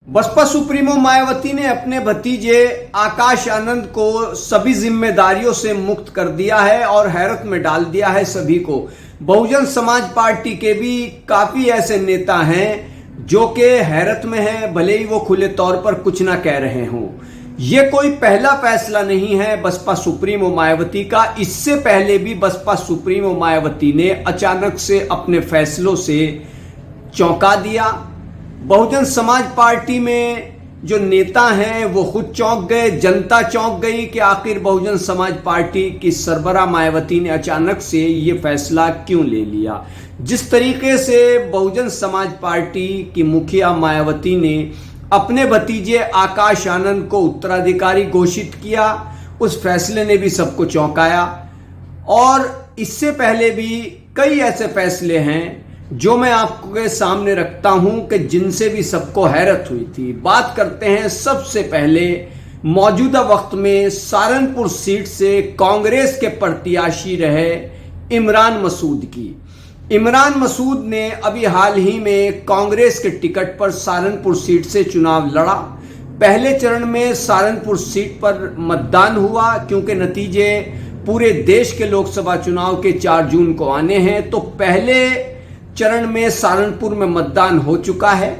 Baspa supremo Mayawati ने अपने भतीजे आकाश आनंद को सभी जिम्मेदारियों से मुक्त कर दिया है और हैरत में डाल दिया है सभी को। बहुजन समाज पार्टी के भी काफी ऐसे नेता हैं जो कि हैरत में हैं, भले ही वो खुले तौर पर कुछ ना कह रहे हों। ये कोई पहला फैसला नहीं है बसपा सुप्रीमो मायावती का। इससे पहले भी बसपा सुप्रीमो मायावती ने अचानक से अपने फैसलों से चौंका दिया। बहुजन समाज पार्टी में जो नेता हैं वो खुद चौंक गए, जनता चौंक गई कि आखिर बहुजन समाज पार्टी की सरबराह मायावती ने अचानक से ये फैसला क्यों ले लिया। जिस तरीके से बहुजन समाज पार्टी की मुखिया मायावती ने अपने भतीजे आकाश आनंद को उत्तराधिकारी घोषित किया, उस फैसले ने भी सबको चौंकाया। और इससे पहले भी कई ऐसे फैसले हैं जो मैं आपके सामने रखता हूं कि जिनसे भी सबको हैरत हुई थी। बात करते हैं सबसे पहले मौजूदा वक्त में सहारनपुर सीट से कांग्रेस के प्रत्याशी रहे इमरान मसूद की। इमरान मसूद ने अभी हाल ही में कांग्रेस के टिकट पर सहारनपुर सीट से चुनाव लड़ा। पहले चरण में सहारनपुर सीट पर मतदान हुआ, क्योंकि नतीजे पूरे देश के लोकसभा चुनाव के 4 जून को आने हैं। तो पहले चरण में सहारनपुर में मतदान हो चुका है।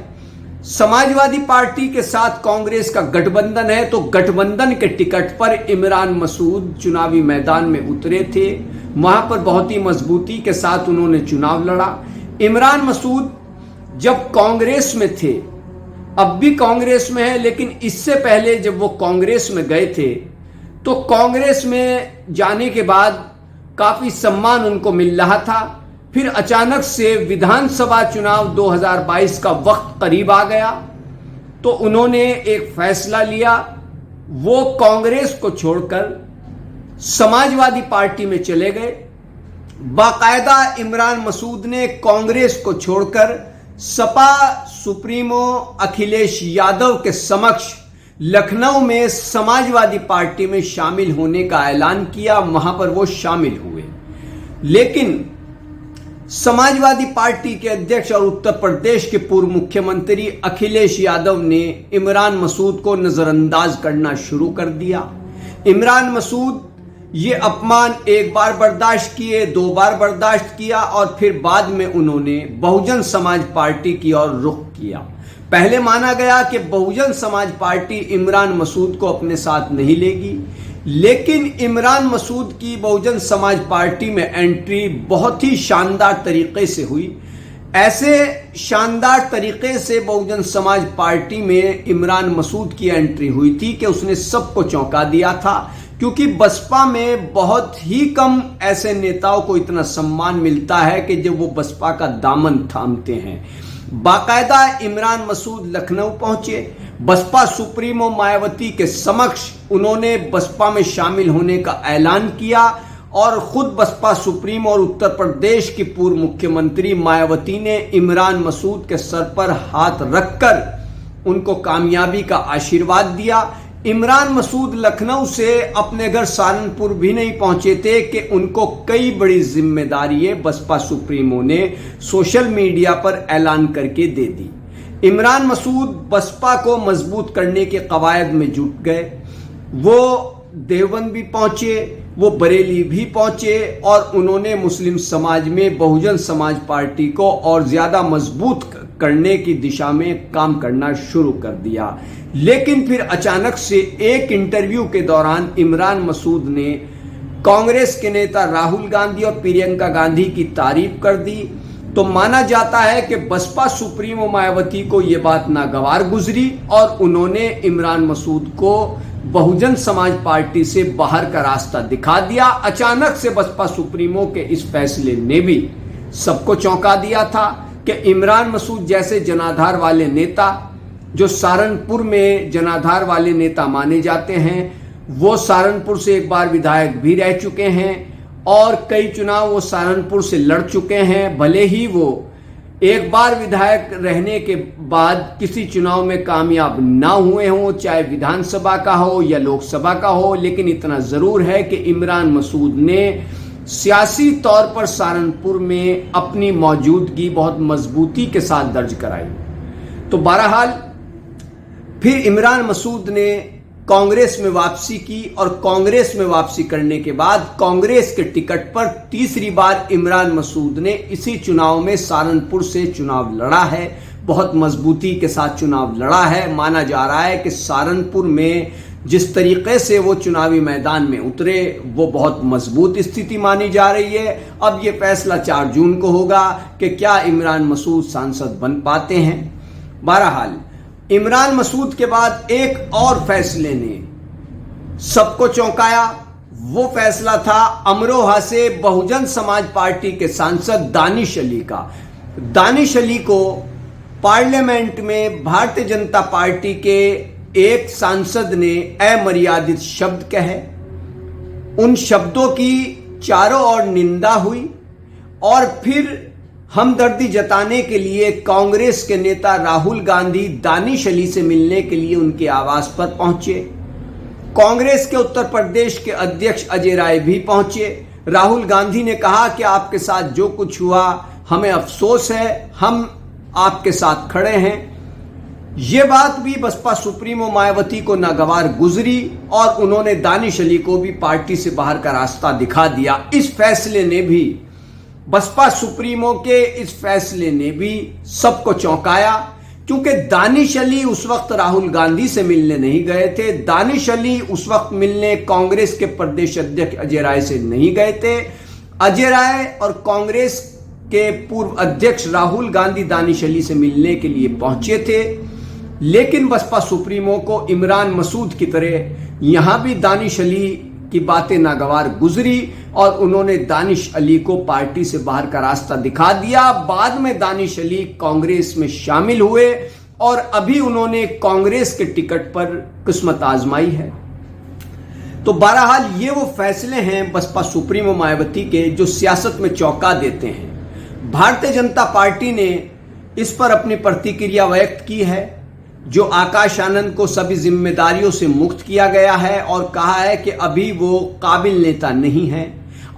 समाजवादी पार्टी के साथ कांग्रेस का गठबंधन है, तो गठबंधन के टिकट पर इमरान मसूद चुनावी मैदान में उतरे थे। वहां पर बहुत ही मजबूती के साथ उन्होंने चुनाव लड़ा। इमरान मसूद जब कांग्रेस में थे, अब भी कांग्रेस में है, लेकिन इससे पहले जब वो कांग्रेस में गए थे तो कांग्रेस में जाने के बाद काफी सम्मान उनको मिल रहा था। फिर अचानक से विधानसभा चुनाव 2022 का वक्त करीब आ गया तो उन्होंने एक फैसला लिया, वो कांग्रेस को छोड़कर समाजवादी पार्टी में चले गए। बाकायदा इमरान मसूद ने कांग्रेस को छोड़कर सपा सुप्रीमो अखिलेश यादव के समक्ष लखनऊ में समाजवादी पार्टी में शामिल होने का ऐलान किया। वहां पर वो शामिल हुए, लेकिन समाजवादी पार्टी के अध्यक्ष और उत्तर प्रदेश के पूर्व मुख्यमंत्री अखिलेश यादव ने इमरान मसूद को नजरअंदाज करना शुरू कर दिया। इमरान मसूद ये अपमान एक बार बर्दाश्त किए, 2 बार बर्दाश्त किया और फिर बाद में उन्होंने बहुजन समाज पार्टी की ओर रुख किया। पहले माना गया कि बहुजन समाज पार्टी इमरान मसूद को अपने साथ नहीं लेगी, लेकिन इमरान मसूद की बहुजन समाज पार्टी में एंट्री बहुत ही शानदार तरीके से हुई। ऐसे शानदार तरीके से बहुजन समाज पार्टी में इमरान मसूद की एंट्री हुई थी कि उसने सबको चौंका दिया था, क्योंकि बसपा में बहुत ही कम ऐसे नेताओं को इतना सम्मान मिलता है कि जब वो बसपा का दामन थामते हैं। बाकायदा इमरान मसूद लखनऊ पहुंचे, बसपा सुप्रीमो मायावती के समक्ष उन्होंने बसपा में शामिल होने का ऐलान किया और खुद बसपा सुप्रीमो और उत्तर प्रदेश की पूर्व मुख्यमंत्री मायावती ने इमरान मसूद के सर पर हाथ रखकर उनको कामयाबी का आशीर्वाद दिया। इमरान मसूद लखनऊ से अपने घर सहारनपुर भी नहीं पहुंचे थे कि उनको कई बड़ी जिम्मेदारियां बसपा सुप्रीमो ने सोशल मीडिया पर ऐलान करके दे दी। इमरान मसूद बसपा को मजबूत करने के कवायद में जुट गए। वो देवबंद भी पहुंचे, वो बरेली भी पहुंचे और उन्होंने मुस्लिम समाज में बहुजन समाज पार्टी को और ज्यादा मजबूत करने की दिशा में काम करना शुरू कर दिया। लेकिन फिर अचानक से एक इंटरव्यू के दौरान इमरान मसूद ने कांग्रेस के नेता राहुल गांधी और प्रियंका गांधी की तारीफ कर दी। तो माना जाता है कि बसपा सुप्रीमो मायावती को यह बात नागवार गुजरी और उन्होंने इमरान मसूद को बहुजन समाज पार्टी से बाहर का रास्ता दिखा दिया। अचानक से बसपा सुप्रीमो के इस फैसले ने भी सबको चौंका दिया था कि इमरान मसूद जैसे जनाधार वाले नेता, जो सहारनपुर में जनाधार वाले नेता माने जाते हैं, वो सहारनपुर से एक बार विधायक भी रह चुके हैं और कई चुनाव वो सहारनपुर से लड़ चुके हैं। भले ही वो एक बार विधायक रहने के बाद किसी चुनाव में कामयाब ना हुए हों, चाहे विधानसभा का हो या लोकसभा का हो, लेकिन इतना जरूर है कि इमरान मसूद ने सियासी तौर पर सहारनपुर में अपनी मौजूदगी बहुत मजबूती के साथ दर्ज कराई। तो बहरहाल फिर इमरान मसूद ने कांग्रेस में वापसी की और कांग्रेस में वापसी करने के बाद कांग्रेस के टिकट पर तीसरी बार इमरान मसूद ने इसी चुनाव में सहारनपुर से चुनाव लड़ा है। बहुत मजबूती के साथ चुनाव लड़ा है। माना जा रहा है कि सहारनपुर में जिस तरीके से वो चुनावी मैदान में उतरे वो बहुत मजबूत स्थिति मानी जा रही है। अब ये फैसला 4 जून को होगा कि क्या इमरान मसूद सांसद बन पाते हैं। बहरहाल इमरान मसूद के बाद एक और फैसले ने सबको चौंकाया। वो फैसला था अमरोहा से बहुजन समाज पार्टी के सांसद दानिश अली का। दानिश अली को पार्लियामेंट में भारतीय जनता पार्टी के एक सांसद ने अमर्यादित शब्द कहे। उन शब्दों की चारों ओर निंदा हुई और फिर हमदर्दी जताने के लिए कांग्रेस के नेता राहुल गांधी दानिश अली से मिलने के लिए उनके आवास पर पहुंचे। कांग्रेस के उत्तर प्रदेश के अध्यक्ष अजय राय भी पहुंचे। राहुल गांधी ने कहा कि आपके साथ जो कुछ हुआ हमें अफसोस है, हम आपके साथ खड़े हैं। यह बात भी बसपा सुप्रीमो मायावती को नागवार गुजरी और उन्होंने दानिश अली को भी पार्टी से बाहर का रास्ता दिखा दिया। इस फैसले ने भी, बसपा सुप्रीमो के इस फैसले ने भी सबको चौंकाया, क्योंकि दानिश अली उस वक्त राहुल गांधी से मिलने नहीं गए थे। दानिश अली उस वक्त मिलने कांग्रेस के प्रदेश अध्यक्ष अजय राय से नहीं गए थे। अजय राय और कांग्रेस के पूर्व अध्यक्ष राहुल गांधी दानिश अली से मिलने के लिए पहुंचे थे। लेकिन बसपा सुप्रीमो को इमरान मसूद की तरह यहां भी दानिश अली की बातें नागवार गुजरी और उन्होंने दानिश अली को पार्टी से बाहर का रास्ता दिखा दिया। बाद में दानिश अली कांग्रेस में शामिल हुए और अभी उन्होंने कांग्रेस के टिकट पर किस्मत आजमाई है। तो बहरहाल ये वो फैसले हैं बसपा सुप्रीमो मायावती के जो सियासत में चौंका देते हैं। भारतीय जनता पार्टी ने इस पर अपनी प्रतिक्रिया व्यक्त की है। जो आकाश आनंद को सभी जिम्मेदारियों से मुक्त किया गया है और कहा है कि अभी वो काबिल नेता नहीं है,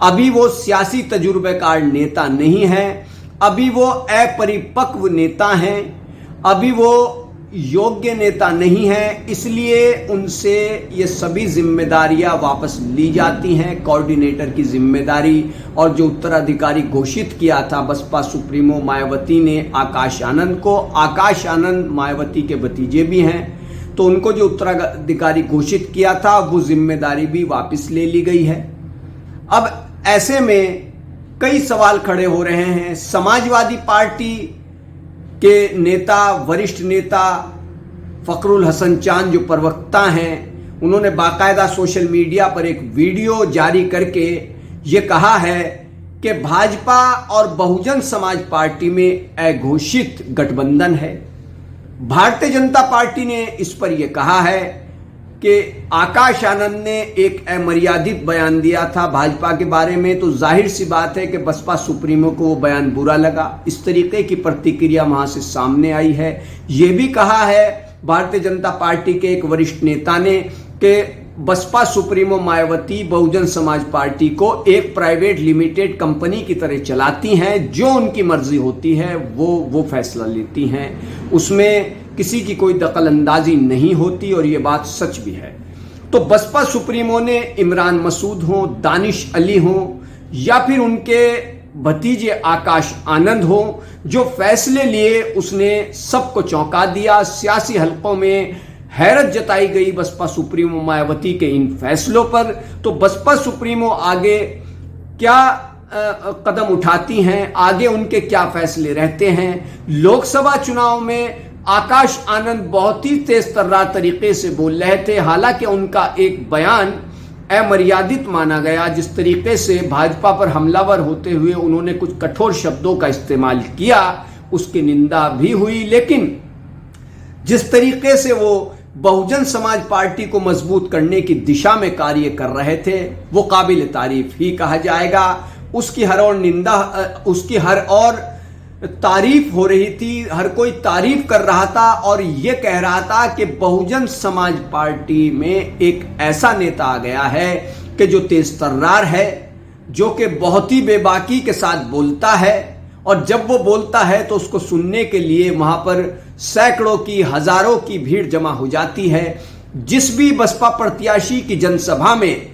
अभी वो सियासी तजुर्बेकार नेता नहीं है, अभी वो अपरिपक्व नेता हैं, अभी वो योग्य नेता नहीं है, इसलिए उनसे ये सभी जिम्मेदारियां वापस ली जाती हैं। कोऑर्डिनेटर की जिम्मेदारी और जो उत्तराधिकारी घोषित किया था बसपा सुप्रीमो मायावती ने आकाश आनंद को, आकाश आनंद मायावती के भतीजे भी हैं, तो उनको जो उत्तराधिकारी घोषित किया था वो जिम्मेदारी भी वापस ले ली गई है। अब ऐसे में कई सवाल खड़े हो रहे हैं। समाजवादी पार्टी के नेता, वरिष्ठ नेता फखरुल हसन चांद जो प्रवक्ता हैं, उन्होंने बाकायदा सोशल मीडिया पर एक वीडियो जारी करके ये कहा है कि भाजपा और बहुजन समाज पार्टी में अघोषित गठबंधन है। भारतीय जनता पार्टी ने इस पर यह कहा है कि आकाश आनंद ने एक अमर्यादित बयान दिया था भाजपा के बारे में, तो जाहिर सी बात है कि बसपा सुप्रीमो को वो बयान बुरा लगा। इस तरीके की प्रतिक्रिया वहां से सामने आई है। ये भी कहा है भारतीय जनता पार्टी के एक वरिष्ठ नेता ने कि बसपा सुप्रीमो मायावती बहुजन समाज पार्टी को एक प्राइवेट लिमिटेड कंपनी की तरह चलाती हैं, जो उनकी मर्जी होती है वो फैसला लेती हैं, उसमें किसी की कोई दखल अंदाजी नहीं होती और ये बात सच भी है। तो बसपा सुप्रीमो ने इमरान मसूद हो, दानिश अली हो या फिर उनके भतीजे आकाश आनंद हो, जो फैसले लिए उसने सबको चौंका दिया। सियासी हलकों में हैरत जताई गई बसपा सुप्रीमो मायावती के इन फैसलों पर। तो बसपा सुप्रीमो आगे क्या कदम उठाती हैं, आगे उनके क्या फैसले रहते हैं। लोकसभा चुनाव में आकाश आनंद बहुत ही तेज तर्रार तरीके से बोल रहे थे, हालांकि उनका एक बयान अमर्यादित माना गया। जिस तरीके से भाजपा पर हमलावर होते हुए उन्होंने कुछ कठोर शब्दों का इस्तेमाल किया, उसकी निंदा भी हुई, लेकिन जिस तरीके से वो बहुजन समाज पार्टी को मजबूत करने की दिशा में कार्य कर रहे थे वो काबिल तारीफ ही कहा जाएगा। उसकी हर और निंदा, उसकी हर और तारीफ हो रही थी, हर कोई तारीफ कर रहा था और ये कह रहा था कि बहुजन समाज पार्टी में एक ऐसा नेता आ गया है कि जो तेज तर्रार है, जो कि बहुत ही बेबाकी के साथ बोलता है और जब वो बोलता है तो उसको सुनने के लिए वहां पर सैकड़ों की हजारों की भीड़ जमा हो जाती है। जिस भी बसपा प्रत्याशी की जनसभा में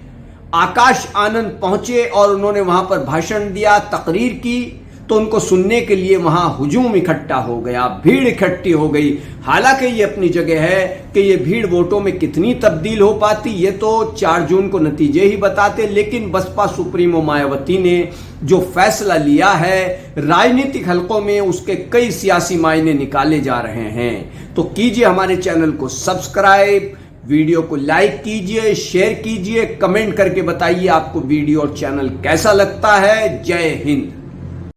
आकाश आनंद पहुंचे और उन्होंने वहां पर भाषण दिया, तकरीर की, तो उनको सुनने के लिए वहां हुजूम इकट्ठा हो गया, भीड़ इकट्ठी हो गई। हालांकि ये अपनी जगह है कि ये भीड़ वोटों में कितनी तब्दील हो पाती ये तो 4 जून को नतीजे ही बताते, लेकिन बसपा सुप्रीमो मायावती ने जो फैसला लिया है राजनीतिक हलकों में उसके कई सियासी मायने निकाले जा रहे हैं। तो कीजिए हमारे चैनल को सब्सक्राइब, वीडियो को लाइक कीजिए, शेयर कीजिए, कमेंट करके बताइए आपको वीडियो और चैनल कैसा लगता है। जय हिंद।